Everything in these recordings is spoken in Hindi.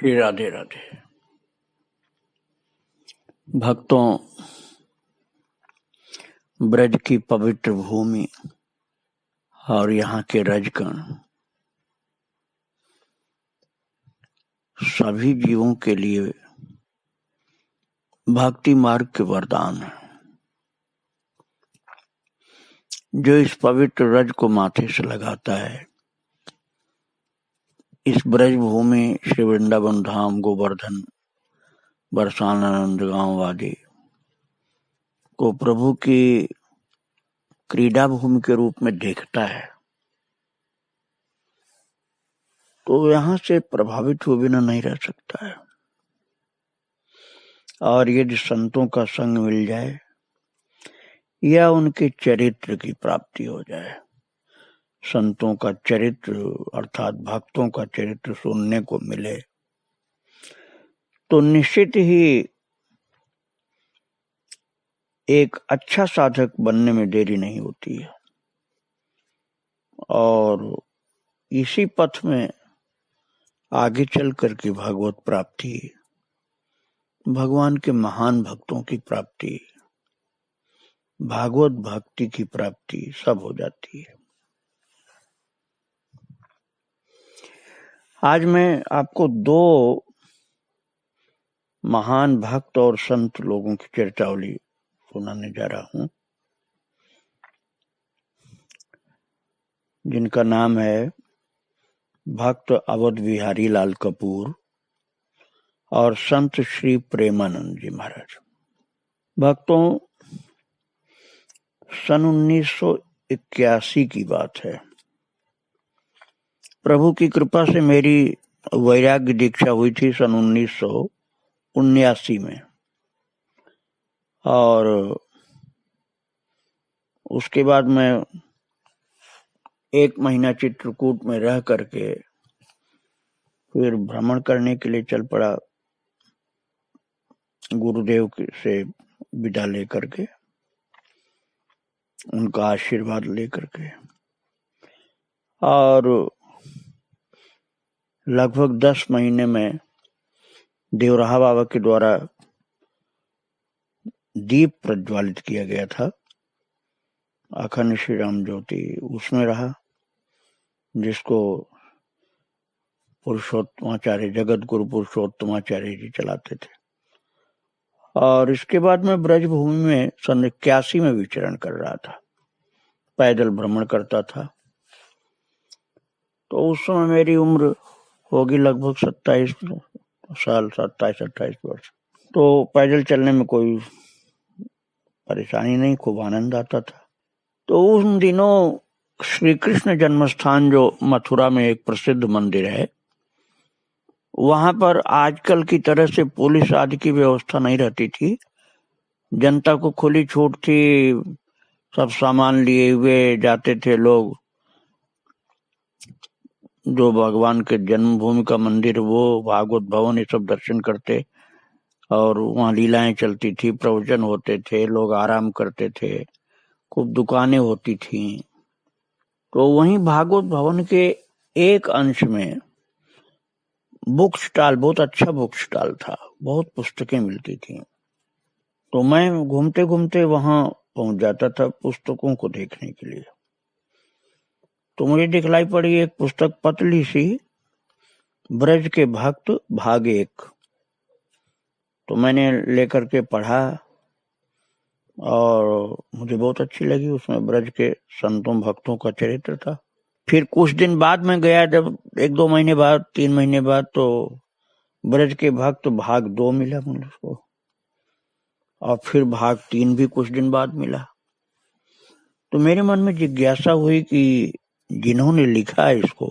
श्री राधे राधे। भक्तों, ब्रज की पवित्र भूमि और यहाँ के रजकण सभी जीवों के लिए भक्ति मार्ग के वरदान है। जो इस पवित्र रज को माथे से लगाता है, इस ब्रज भूमि श्री वृंदावन धाम, गोवर्धन, बरसाना, नंदगांव आदि को प्रभु की क्रीड़ा भूमि के रूप में देखता है, तो यहाँ से प्रभावित हुए बिना नहीं रह सकता है। और यदि संतों का संग मिल जाए या उनके चरित्र की प्राप्ति हो जाए, संतों का चरित्र अर्थात भक्तों का चरित्र सुनने को मिले, तो निश्चित ही एक अच्छा साधक बनने में देरी नहीं होती है। और इसी पथ में आगे चल करके भगवत प्राप्ति, भगवान के महान भक्तों की प्राप्ति, भागवत भक्ति की प्राप्ति सब हो जाती है। आज मैं आपको दो महान भक्त और संत लोगों की चर्चावली सुनाने जा रहा हूं, जिनका नाम है भक्त अवध बिहारी लाल कपूर और संत श्री प्रेमानंद जी महाराज। भक्तों, सन 1981 की बात है। प्रभु की कृपा से मेरी वैराग्य दीक्षा हुई थी सन 1979 में, और उसके बाद मैं 1 महीना चित्रकूट में रह करके फिर भ्रमण करने के लिए चल पड़ा, गुरुदेव से विदा लेकर के, उनका आशीर्वाद लेकर के। और लगभग 10 महीने में देवराहा बाबा के द्वारा दीप प्रज्वलित किया गया था, अखंड श्री राम ज्योति, उसमें रहा, जिसको पुरुषोत्तमाचार्य, जगत गुरु पुरुषोत्तमाचार्य जी चलाते थे। और इसके बाद मैं ब्रजभूमि में सन 81 में विचरण कर रहा था, पैदल भ्रमण करता था। तो उस समय मेरी उम्र होगी लगभग 27 साल, 27-28 वर्ष। तो पैदल चलने में कोई परेशानी नहीं, खूब आनंद आता था। तो उन दिनों श्री कृष्ण जन्मस्थान जो मथुरा में एक प्रसिद्ध मंदिर है, वहां पर आजकल की तरह से पुलिस आदि की व्यवस्था नहीं रहती थी। जनता को खुली छूट थी, सब सामान लिए हुए जाते थे लोग। जो भगवान के जन्मभूमि का मंदिर, वो भागवत भवन, ये सब दर्शन करते, और वहाँ लीलाएं चलती थी, प्रवचन होते थे, लोग आराम करते थे, खूब दुकानें होती थी। तो वहीं भागवत भवन के एक अंश में बुक स्टॉल, बहुत अच्छा बुक स्टॉल था, बहुत पुस्तकें मिलती थी। तो मैं घूमते घूमते वहां पहुंच जाता था पुस्तकों को देखने के लिए। तो मुझे दिखलाई पड़ी एक पुस्तक, पतली सी, ब्रज के भक्त भाग 1। तो मैंने लेकर के पढ़ा और मुझे बहुत अच्छी लगी। उसमें ब्रज के संतों भक्तों का चरित्र था। फिर कुछ दिन बाद में गया, जब 1-2 महीने बाद, 3 महीने बाद, तो ब्रज के भक्त भाग 2 मिला मुझको, और फिर भाग 3 भी कुछ दिन बाद मिला। तो मेरे मन में जिज्ञासा हुई कि जिन्होंने लिखा है इसको,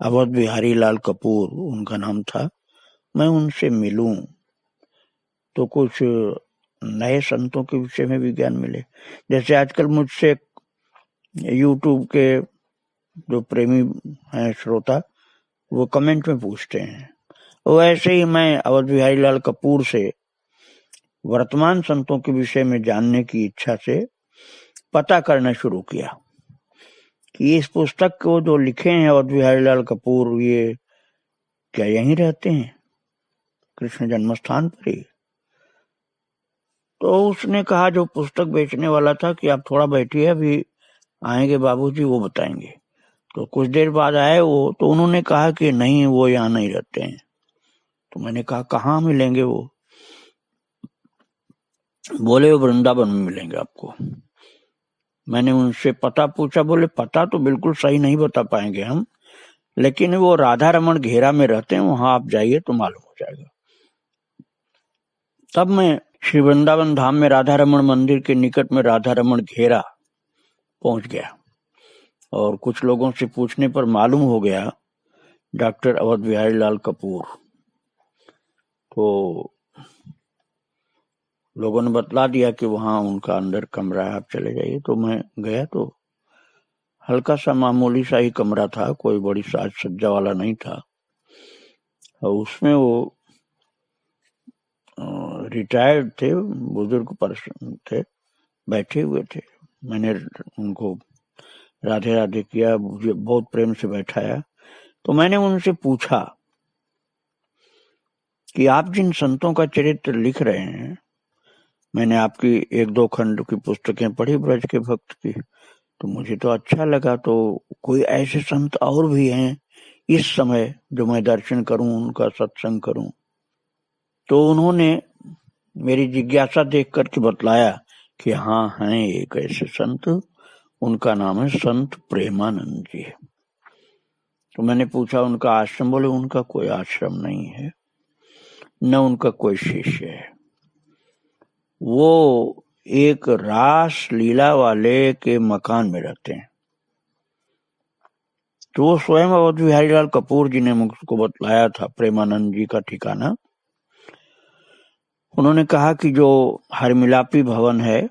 अवध बिहारी लाल कपूर उनका नाम था, मैं उनसे मिलूं तो कुछ नए संतों के विषय में भी ज्ञान मिले। जैसे आजकल मुझसे यूट्यूब के जो प्रेमी हैं श्रोता, वो कमेंट में पूछते हैं, वैसे ही मैं अवध बिहारी लाल कपूर से वर्तमान संतों के विषय में जानने की इच्छा से पता करना शुरू किया कि इस पुस्तक को जो लिखे हैं अवध बिहारी लाल कपूर, ये क्या यहीं रहते हैं कृष्ण जन्म स्थान पर ही? तो उसने कहा, जो पुस्तक बेचने वाला था, कि आप थोड़ा बैठिए, अभी आएंगे बाबूजी, वो बताएंगे। तो कुछ देर बाद आए वो, तो उन्होंने कहा कि नहीं, वो यहाँ नहीं रहते हैं। तो मैंने कहा, कहाँ मिलेंगे वो? बोले, वो वृंदावन में मिलेंगे आपको। मैंने उनसे पता पूछा, बोले पता तो बिल्कुल सही नहीं बता पाएंगे हम, लेकिन वो राधा रमन घेरा में रहते हैं, वहां आप जाइए तो मालूम हो जाएगा। तब मैं श्री वृंदावन धाम में राधा रमन मंदिर के निकट में राधा रमन घेरा पहुंच गया, और कुछ लोगों से पूछने पर मालूम हो गया डॉक्टर अवध बिहारी लाल कपूर। तो लोगों ने बतला दिया कि वहां उनका अंदर कमरा है, आप चले जाइए। तो मैं गया तो हल्का सा मामूली सा ही कमरा था, कोई बड़ी साज सज्जा वाला नहीं था। और उसमें वो रिटायर्ड थे, बुजुर्ग पर्सन थे, बैठे हुए थे। मैंने उनको राधे राधे किया, मुझे बहुत प्रेम से बैठाया। तो मैंने उनसे पूछा कि आप जिन संतों का चरित्र लिख रहे हैं, मैंने आपकी 1-2 खंड की पुस्तकें पढ़ी ब्रज के भक्त की, तो मुझे तो अच्छा लगा। तो कोई ऐसे संत और भी हैं इस समय जो मैं दर्शन करूं, उनका सत्संग करूं? तो उन्होंने मेरी जिज्ञासा देख करके बतलाया कि हाँ, हैं एक ऐसे संत, उनका नाम है संत प्रेमानंद जी। तो मैंने पूछा उनका आश्रम? बोले उनका कोई आश्रम नहीं है, न उनका कोई शिष्य है, वो एक रास लीला वाले के मकान में रहते हैं। तो वो स्वयं अवध बिहारी लाल कपूर जी ने मुझको बतलाया था प्रेमानंद जी का ठिकाना। उन्होंने कहा कि जो हरमिलापी भवन है,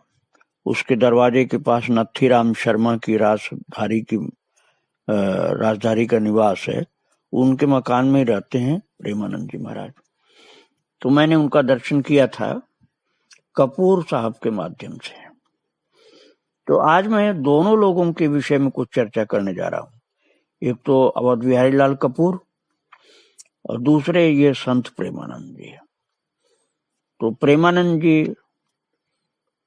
उसके दरवाजे के पास नथीराम शर्मा की राजधारी का निवास है, उनके मकान में रहते हैं प्रेमानंद जी महाराज। तो मैंने उनका दर्शन किया था कपूर साहब के माध्यम से। तो आज मैं दोनों लोगों के विषय में कुछ चर्चा करने जा रहा हूं, एक तो अवध बिहारी लाल कपूर और दूसरे ये संत प्रेमानंद जी। तो प्रेमानंद जी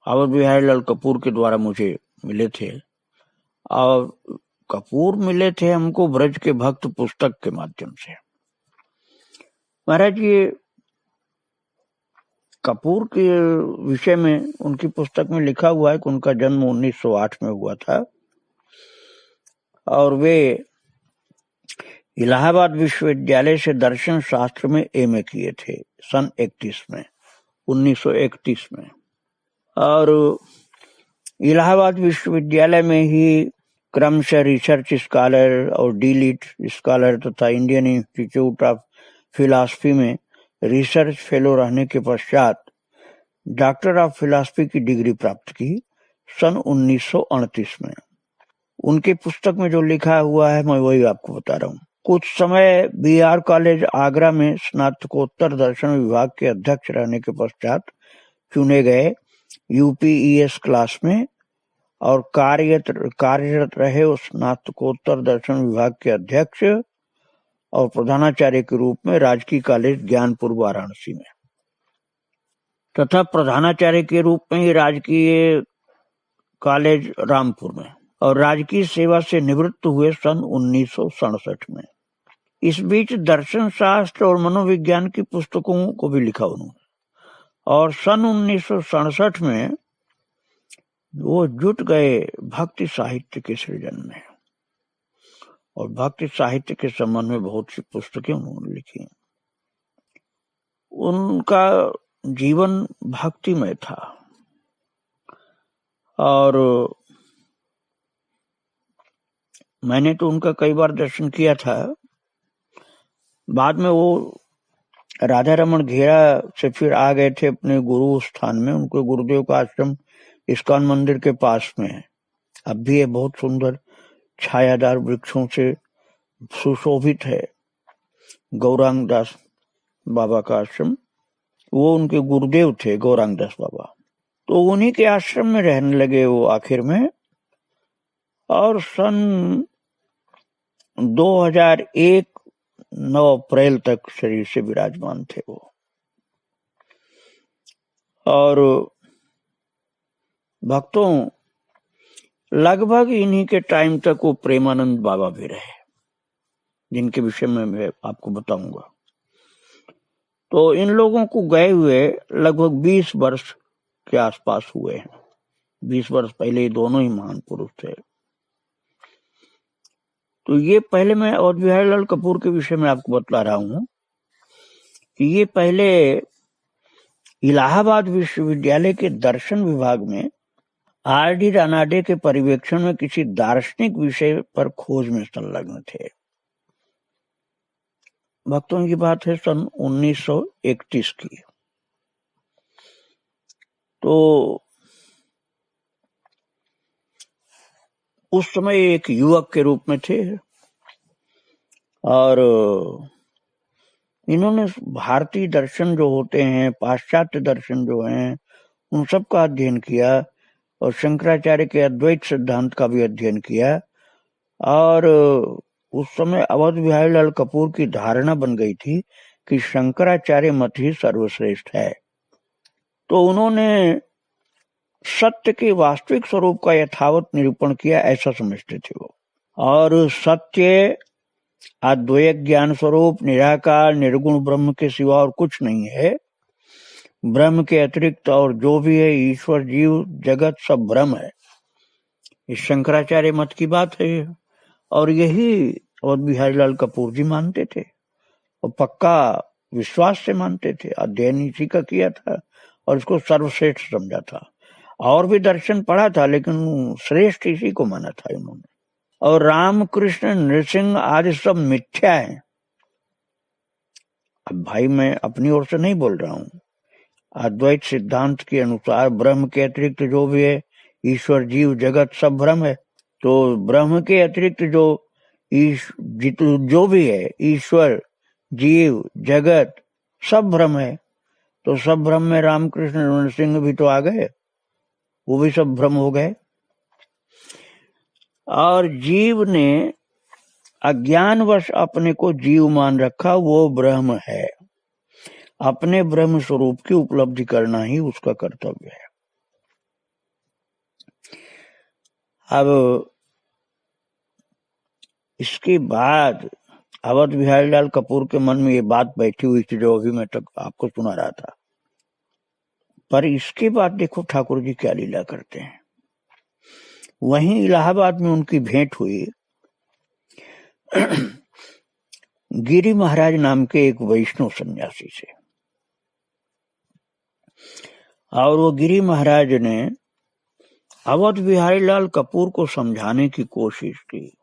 अवध बिहारी लाल कपूर के द्वारा मुझे मिले थे, और कपूर मिले थे हमको ब्रज के भक्त पुस्तक के माध्यम से। महाराज, ये कपूर के विषय में उनकी पुस्तक में लिखा हुआ है कि उनका जन्म 1908 में हुआ था, और वे इलाहाबाद विश्वविद्यालय से दर्शन शास्त्र में एमए किए थे सन 1931 में। और इलाहाबाद विश्वविद्यालय में ही क्रमशः रिसर्च स्कॉलर और डीलिट स्कॉलर तथा इंडियन इंस्टीट्यूट ऑफ फिलॉसफी में रिसर्च फेलो रहने के पश्चात डॉक्टर ऑफ फिलॉसफी की डिग्री प्राप्त की सन 1938 में। उनके पुस्तक में जो लिखा हुआ है मैं वही आपको बता रहा हूँ। कुछ समय बीआर कॉलेज आगरा में स्नातकोत्तर दर्शन विभाग के अध्यक्ष रहने के पश्चात चुने गए यूपीईएस क्लास में, और कार्यरत रहे उस स्नातकोत्तर दर्शन विभाग के अध्यक्ष और प्रधानाचार्य के रूप में राजकीय कॉलेज ज्ञानपुर वाराणसी में, तथा प्रधानाचार्य के रूप में ही राजकीय कॉलेज रामपुर में, और राजकीय सेवा से निवृत्त हुए सन 1967 में। इस बीच दर्शन शास्त्र और मनोविज्ञान की पुस्तकों को भी लिखा उन्होंने, और सन 1967 में वो जुट गए भक्ति साहित्य के सृजन में, और भक्ति साहित्य के संबंध में बहुत सी पुस्तकें उन्होंने लिखी। उनका जीवन भक्तिमय था, और मैंने तो उनका कई बार दर्शन किया था। बाद में वो राधा रमन घेरा से फिर आ गए थे अपने गुरु स्थान में। उनके गुरुदेव का आश्रम इस्कॉन मंदिर के पास में है, अब भी ये बहुत सुंदर छायादार वृक्षों से सुशोभित है। गौरांग दास बाबा का आश्रम, वो उनके गुरुदेव थे गौरांग दास बाबा। तो उन्हीं के आश्रम में रहने लगे वो आखिर में, और सन 2001 9 अप्रैल तक शरीर से विराजमान थे वो। और भक्तों, लगभग इन्हीं के टाइम तक वो प्रेमानंद बाबा भी रहे, जिनके विषय में मैं आपको बताऊंगा। तो इन लोगों को गए हुए लगभग 20 वर्ष के आसपास हुए हैं। 20 वर्ष पहले ये दोनों ही महान पुरुष थे। तो ये पहले मैं अवध बिहारी लाल कपूर के विषय में आपको बतला रहा हूं कि ये पहले इलाहाबाद विश्वविद्यालय के दर्शन विभाग में आर.डी. रानाडे के पर्यवेक्षण में किसी दार्शनिक विषय पर खोज में संलग्न थे। भक्तों की बात है सन 1931 की। तो उस समय एक युवक के रूप में थे और इन्होंने भारतीय दर्शन जो होते हैं, पाश्चात्य दर्शन जो हैं, उन सब का अध्ययन किया और शंकराचार्य के अद्वैत सिद्धांत का भी अध्ययन किया। और उस समय अवध बिहारी लाल कपूर की धारणा बन गई थी कि शंकराचार्य मत ही सर्वश्रेष्ठ है। तो उन्होंने सत्य के वास्तविक स्वरूप का यथावत निरूपण किया, ऐसा समझते थे वो। और सत्य अद्वैत ज्ञान स्वरूप निराकार निर्गुण ब्रह्म के सिवा और कुछ नहीं है। ब्रह्म के अतिरिक्त और जो भी है, ईश्वर, जीव, जगत सब ब्रह्म है। इस शंकराचार्य मत की बात है और यही अवध बिहारी लाल कपूर जी मानते थे और पक्का विश्वास से मानते थे। अध्ययन इसी का किया था और इसको सर्वश्रेष्ठ समझा था। और भी दर्शन पढ़ा था लेकिन श्रेष्ठ इसी को माना था इन्होंने। और राम, कृष्ण, नृसिंह आदि सब मिथ्या है। अब भाई मैं अपनी ओर से नहीं बोल रहा हूं, अद्वैत सिद्धांत के अनुसार ब्रह्म के अतिरिक्त जो भी है, ईश्वर, जीव, जगत सब ब्रह्म है। तो ब्रह्म के अतिरिक्त जो भी है, ईश्वर, जीव, जगत सब ब्रह्म है। तो सब ब्रह्म में राम, कृष्ण, नृसिंह भी तो आ गए, वो भी सब ब्रह्म हो गए। और जीव ने अज्ञानवश अपने को जीव मान रखा, वो ब्रह्म है। अपने ब्रह्म स्वरूप की उपलब्धि करना ही उसका कर्तव्य है। अब इसके बाद अवध बिहारी लाल कपूर के मन में ये बात बैठी हुई थी जो अभी मैं तक आपको सुना रहा था। पर इसके बाद देखो ठाकुर जी क्या लीला करते हैं। वहीं इलाहाबाद में उनकी भेंट हुई गिरी महाराज नाम के एक वैष्णव सन्यासी से। और वो गिरी महाराज ने अवध बिहारी लाल कपूर को समझाने की कोशिश की,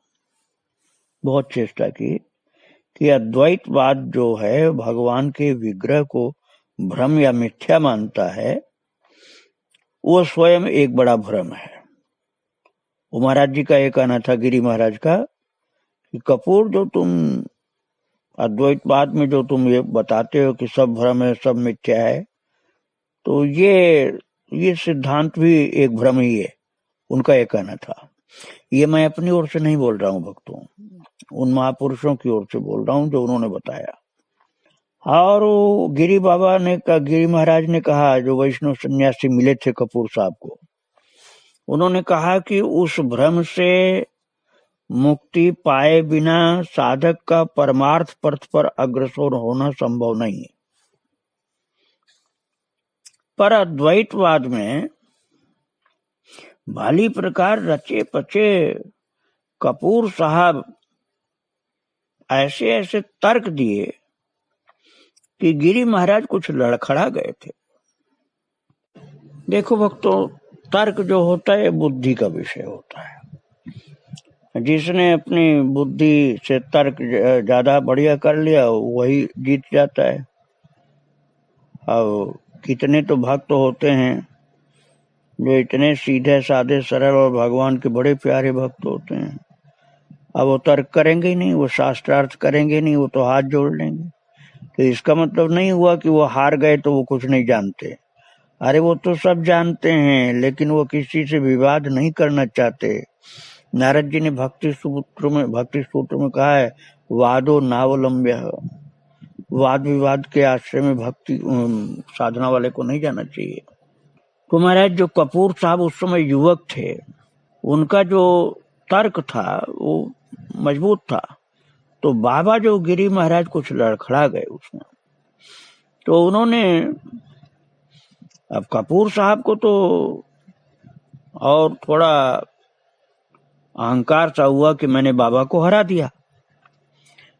बहुत चेष्टा की कि अद्वैतवाद जो है भगवान के विग्रह को भ्रम या मिथ्या मानता है, वो स्वयं एक बड़ा भ्रम है। वो महाराज जी का ये कहना था, गिरी महाराज का, कि कपूर जो तुम अद्वैतवाद में जो तुम ये बताते हो कि सब भ्रम है, सब मिथ्या है, तो ये सिद्धांत भी एक भ्रम ही है। उनका ये कहना था। ये मैं अपनी ओर से नहीं बोल रहा हूं भक्तों, उन महापुरुषों की ओर से बोल रहा हूं जो उन्होंने बताया। और गिरी महाराज ने कहा, जो वैष्णव सन्यासी मिले थे कपूर साहब को, उन्होंने कहा कि उस भ्रम से मुक्ति पाए बिना साधक का परमार्थ पथ पर अग्रसर होना संभव नहीं है। पर अद्वैतवाद में भाली प्रकार रचे पचे कपूर साहब ऐसे ऐसे तर्क दिए कि गिरी महाराज कुछ लड़खड़ा गए थे। देखो भक्तों, तर्क जो होता है बुद्धि का विषय होता है। जिसने अपनी बुद्धि से तर्क ज्यादा बढ़िया कर लिया वही जीत जाता है। और कितने तो भक्त होते हैं जो इतने सीधे साधे सरल और भगवान के बड़े प्यारे भक्त होते हैं। अब वो तर्क करेंगे ही नहीं, वो शास्त्रार्थ करेंगे नहीं, वो तो हाथ जोड़ लेंगे। तो इसका मतलब नहीं हुआ कि वो हार गए तो वो कुछ नहीं जानते। अरे वो तो सब जानते हैं, लेकिन वो किसी से विवाद नहीं करना चाहते। नारद जी ने भक्ति सूत्र में कहा है, वादो नावलंब्य, वाद विवाद के आश्रय में भक्ति साधना वाले को नहीं जाना चाहिए। तो महाराज जो कपूर साहब उस समय युवक थे, उनका जो तर्क था वो मजबूत था। तो बाबा जो गिरी महाराज कुछ लड़खड़ा गए उसमें, तो उन्होंने, अब कपूर साहब को तो और थोड़ा अहंकार सा हुआ कि मैंने बाबा को हरा दिया,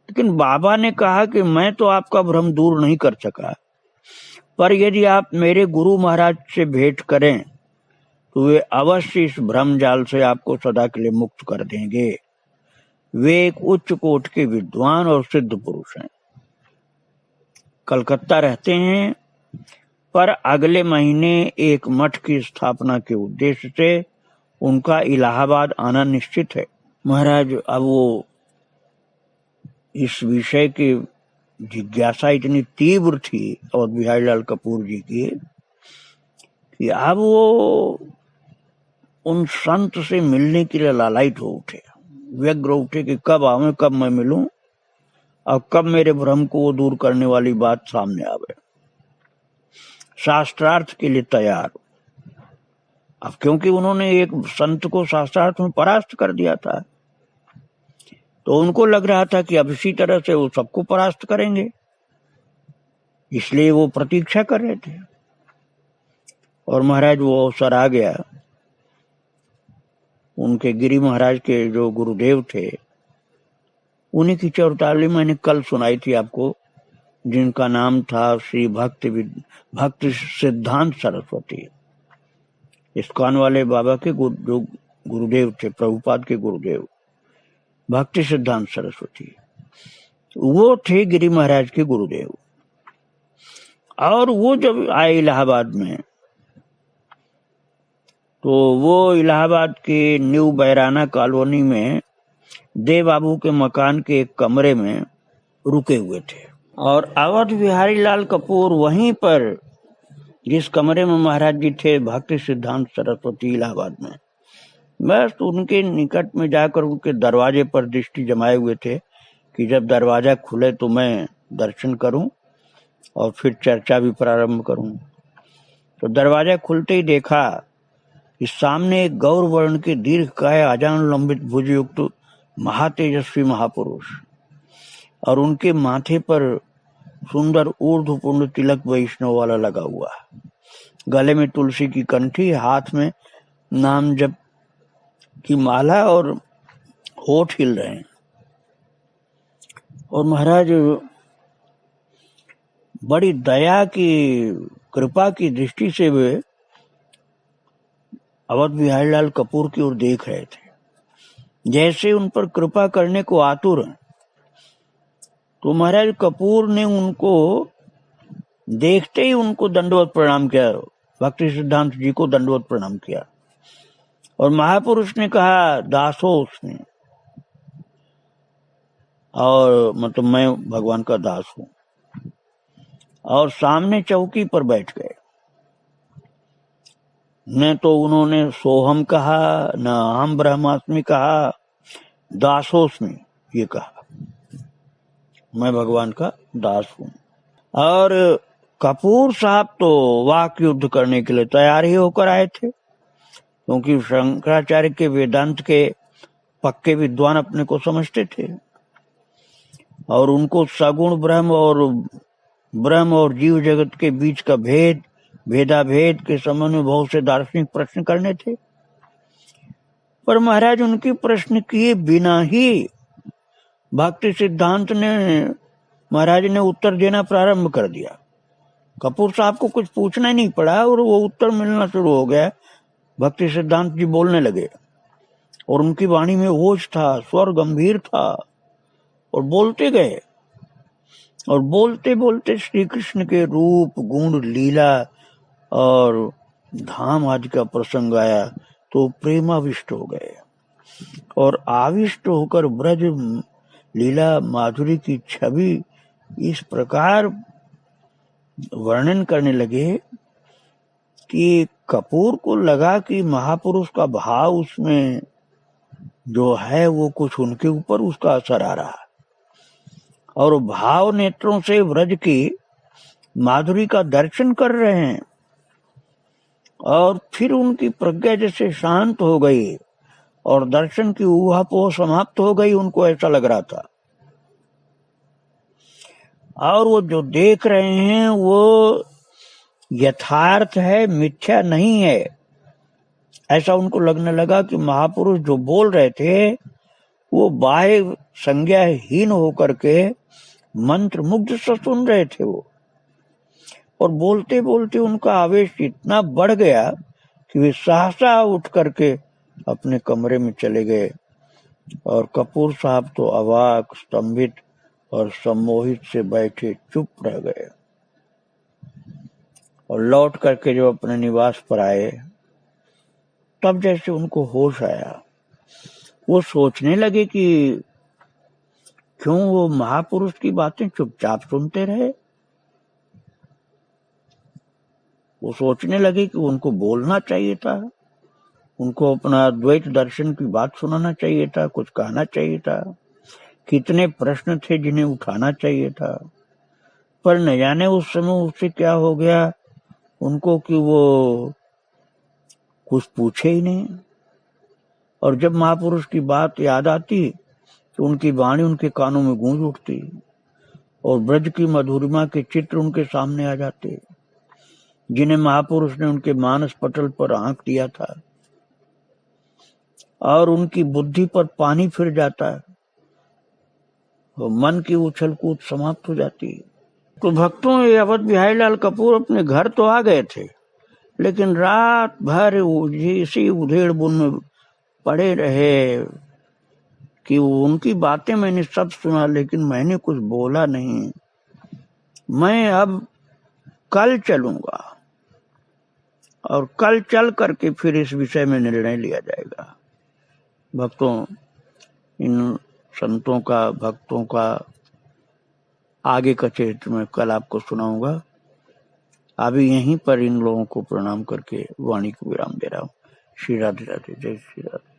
लेकिन बाबा ने कहा कि मैं तो आपका भ्रम दूर नहीं कर सका, पर यदि आप मेरे गुरु महाराज से भेंट करें तो वे अवश्य इस भ्रम जाल से आपको सदा के लिए मुक्त कर देंगे। वे एक उच्च कोटि के विद्वान और सिद्ध पुरुष हैं, कलकत्ता रहते हैं, पर अगले महीने एक मठ की स्थापना के उद्देश्य से उनका इलाहाबाद आना निश्चित है। महाराज अब वो इस विषय की जिज्ञासा इतनी तीव्र थी अवध बिहारी लाल कपूर जी की कि अब वो उन संत से मिलने के लिए लालायित हो उठे, व्यग्र उठे कि कब आवे, कब मैं मिलूं और कब मेरे भ्रम को दूर करने वाली बात सामने आवे। शास्त्रार्थ के लिए तैयार। अब क्योंकि उन्होंने एक संत को शास्त्रार्थ में परास्त कर दिया था, तो उनको लग रहा था कि अब इसी तरह से वो सबको परास्त करेंगे, इसलिए वो प्रतीक्षा कर रहे थे। और महाराज वो अवसर आ गया। उनके गिरी महाराज के जो गुरुदेव थे, उन्हीं की चौताली मैंने कल सुनाई थी आपको, जिनका नाम था श्री भक्ति सिद्धांत सरस्वती। इस्कॉन वाले बाबा के जो गुरुदेव थे, प्रभुपाद के गुरुदेव भक्ति सिद्धांत सरस्वती, वो थे गिरी महाराज के गुरुदेव। और वो जब आए इलाहाबाद में, तो वो इलाहाबाद के न्यू बैराना कॉलोनी में देव बाबू के मकान के एक कमरे में रुके हुए थे। और अवध बिहारी लाल कपूर वहीं पर, जिस कमरे में महाराज जी थे भक्ति सिद्धांत सरस्वती इलाहाबाद में, बस उनके निकट में जाकर उनके दरवाजे पर दृष्टि जमाए हुए थे कि जब दरवाजा खुले तो मैं दर्शन करूं और फिर चर्चा भी प्रारंभ करूं। तो दरवाजा खुलते ही देखा कि सामने एक गौर वर्ण के दीर्घकाय आजान लंबित भुजयुक्त महातेजस्वी महापुरुष, और उनके माथे पर सुंदर ऊर्ध्वपुंड तिलक वैष्णव वाला लगा हुआ, गले में तुलसी की कंठी, हाथ में नाम जप की माला और होठ हिल रहे हैं। और महाराज बड़ी दया की, कृपा की दृष्टि से वे अवध बिहारी लाल कपूर की ओर देख रहे थे, जैसे उन पर कृपा करने को आतुर हैं। तो महाराज कपूर ने उनको देखते ही उनको दंडवत प्रणाम किया, भक्ति सिद्धांत जी को दंडवत प्रणाम किया। और महापुरुष ने कहा दासो उसने, और मतलब मैं भगवान का दास हूं, और सामने चौकी पर बैठ गए। न तो उन्होंने सोहम कहा, न हम ब्रह्मास्मि कहा, दासोस्मि ये कहा, मैं भगवान का दास हूं। और कपूर साहब तो वाक युद्ध करने के लिए तैयार ही होकर आए थे, क्योंकि शंकराचार्य के वेदांत के पक्के विद्वान अपने को समझते थे, और उनको सगुण ब्रह्म और जीव जगत के बीच का भेदाभेद के संबंध में बहुत से दार्शनिक प्रश्न करने थे। पर महाराज उनके प्रश्न किए बिना ही भक्ति सिद्धांत ने, महाराज ने उत्तर देना प्रारंभ कर दिया। कपूर साहब को कुछ पूछना ही नहीं पड़ा और वो उत्तर मिलना शुरू हो गया। भक्ति सिद्धांत जी बोलने लगे, और उनकी वाणी में ओज था, स्वर गंभीर था, और बोलते गए। और बोलते बोलते श्री कृष्ण के रूप, गुण, लीला और धाम आदि का प्रसंग आया, तो प्रेमाविष्ट हो गए और आविष्ट होकर ब्रज लीला माधुरी की छवि इस प्रकार वर्णन करने लगे कि कपूर को लगा कि महापुरुष का भाव उसमें जो है वो कुछ उनके ऊपर उसका असर आ रहा। और भाव नेत्रों से ब्रज की माधुरी का दर्शन कर रहे हैं, और फिर उनकी प्रज्ञा जैसे शांत हो गई और दर्शन की ऊहापोह समाप्त हो गई, उनको ऐसा लग रहा था। और वो जो देख रहे हैं वो यथार्थ है, मिथ्या नहीं है। ऐसा उनको लगने लगा कि महापुरुष जो बोल रहे थे वो बाह्य संज्ञाहीन होकर के मंत्र मुग्ध से सुन रहे थे वो। और बोलते बोलते उनका आवेश इतना बढ़ गया कि वे सहसा उठ करके अपने कमरे में चले गए। और कपूर साहब तो अवाक, स्तंभित और सम्मोहित से बैठे चुप रह गए। और लौट करके जब अपने निवास पर आए तब जैसे उनको होश आया। वो सोचने लगे कि क्यों वो महापुरुष की बातें चुपचाप सुनते रहे। वो सोचने लगे कि उनको बोलना चाहिए था, उनको अपना द्वैत दर्शन की बात सुनाना चाहिए था, कुछ कहना चाहिए था। कितने प्रश्न थे जिन्हें उठाना चाहिए था, पर न जाने उस समय उससे क्या हो गया उनको कि वो कुछ पूछे ही नहीं। और जब महापुरुष की बात याद आती तो उनकी वाणी उनके कानों में गूंज उठती और ब्रज की मधुरिमा के चित्र उनके सामने आ जाते, जिन्हें महापुरुष ने उनके मानस पटल पर आंक दिया था। और उनकी बुद्धि पर पानी फिर जाता है और मन की उछल कूद समाप्त हो जाती है। तो भक्तों, ये अवध बिहारी लाल कपूर अपने घर तो आ गए थे, लेकिन रात भर इसी उधेड़ बुन में पड़े रहे कि उनकी बातें मैंने सब सुना, लेकिन मैंने कुछ बोला नहीं। मैं अब कल चलूंगा और कल चल करके फिर इस विषय में निर्णय लिया जाएगा। भक्तों, इन संतों का, भक्तों का आगे का चरित्र मैं कल आपको सुनाऊंगा। अभी यहीं पर इन लोगों को प्रणाम करके वाणी को विराम दे रहा हूँ। श्री राधे राधे, जय श्री राधे।